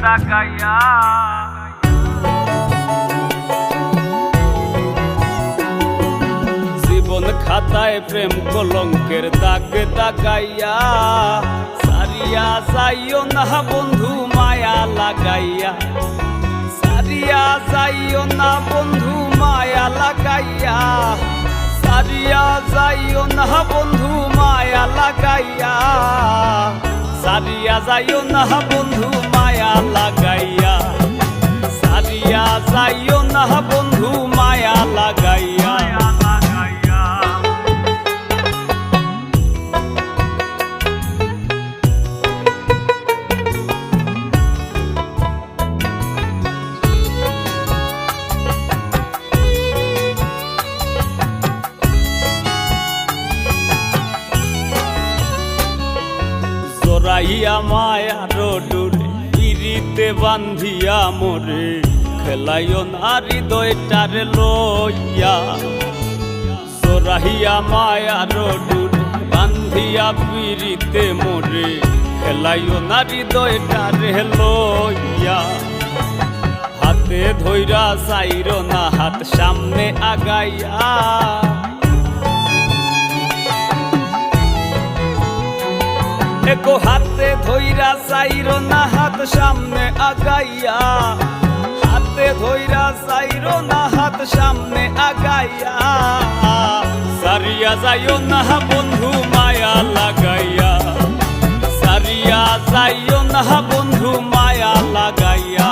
তাকাইয়া। জীবন খাতায় প্রেম কলঙ্কের দাগ তাকাইয়া, সারিয়া যাইও না বন্ধু মায়া লাগাইয়া, সারিয়া যাইও না বন্ধু মায়া লাগাইয়া, সারিয়া যাইও না বন্ধু মায়া লাগাইয়া, সারিয়া যাইও না বন্ধু মায়া লাগাইয়া, সারিয়া যাইও না বন্ধু মায়া লাগাইয়া। জোরাইয়া মায়ার ডোরে পিরিতে বান্ধিয়া মোরে, খেলাইও না হৃদয়টারে লইয়া। জোরাইয়া মায়ার ডোরে বান্ধিয়া পিরিতে মোরে, খেলাইও না হৃদয়টারে লইয়া। হাতে ধইরা চাইরো না হাত সামনে আগাইয়া, এগো হাতে ধইরা চাইরো না হাত সামনে আগাইয়া, হাতে ধইরা চাইরো না হাত সামনে আগাইয়া। সারিয়া যাইও না বন্ধু মায়া লাগাইয়া, সারিয়া যাইও না বন্ধু মায়া লাগাইয়া।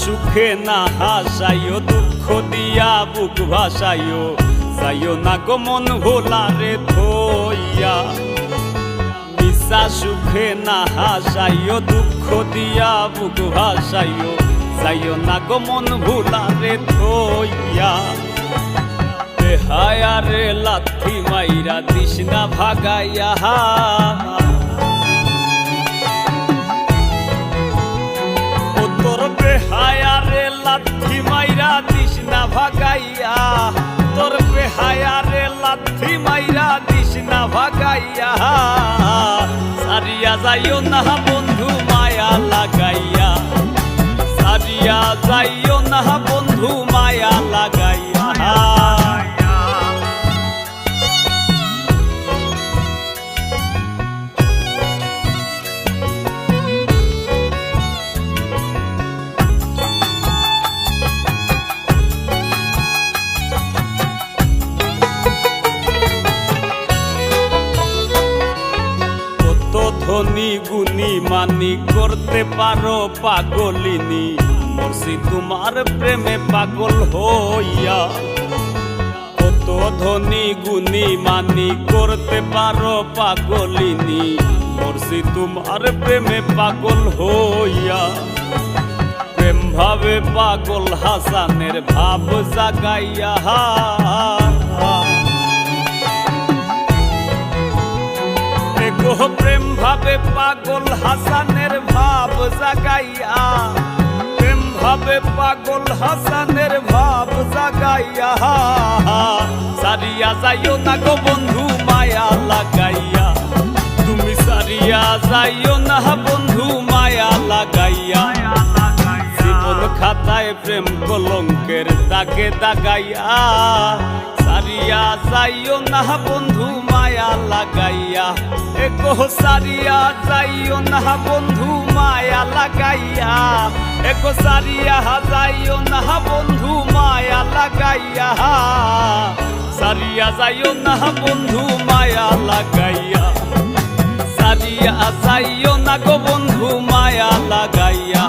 সুখে না হাসাইও, দুঃখ দিয়া বুক ভাসাইও, যাইও না গো মন ভোলারে থইয়া। মিশা সুখে না হাসাইও, দুঃখ দিয়া বুক ভাসাইও, যাইও না গো মন ভোলারে থইয়া। বেহায়ারে লাথি মাইরা দিস না ভাগাইয়া, তোর বেহায়ারে লাথি মাইরা দিস না ভাগাইয়া, তোর বেহায়ারে লাথি মাইরা দিস না ভাগাইয়া। সারিয়া যাইও না বন্ধু মায়া লাগাইয়া, সারিয়া যাইও না বন্ধু মায়া লাগাইয়া। ধনী গুণী মানি করতে পারো পাগলিনী, মরছি তোমার প্রেমে পাগল হইয়া। কত ধনী গুণী মানি করতে পারো পাগলিনী, মরছি তোমার প্রেমে পাগল হইয়া। প্রেম ভাবে পাগল হাসানের ভাব জাগাইয়া, প্রেম ভাবে পাগল হাসানের ভাব জাগাইয়া, প্রেম ভাবে পাগল হাসানের ভাব জাগাইয়া। সারিয়া যাইও না গো বন্ধু মায়া লাগাইয়া, তুমি সারিয়া যাইও না বন্ধু মায়া লাগাইয়া। জীবন খাতায় প্রেম কলঙ্কের দাগে দাগাইয়া, সারিয়া যাইও না বন্ধু মায়া লাগাইয়া। এগো সারিয়া যাইও না বন্ধু মায়া লাগাইয়া, এগো সারিয়া যাইও না বন্ধু মায়া লাগাইয়া। সারিয়া যাইও না বন্ধু মায়া লাগাইয়া, সারিয়া যাইও না গো বন্ধু মায়া লাগাইয়া।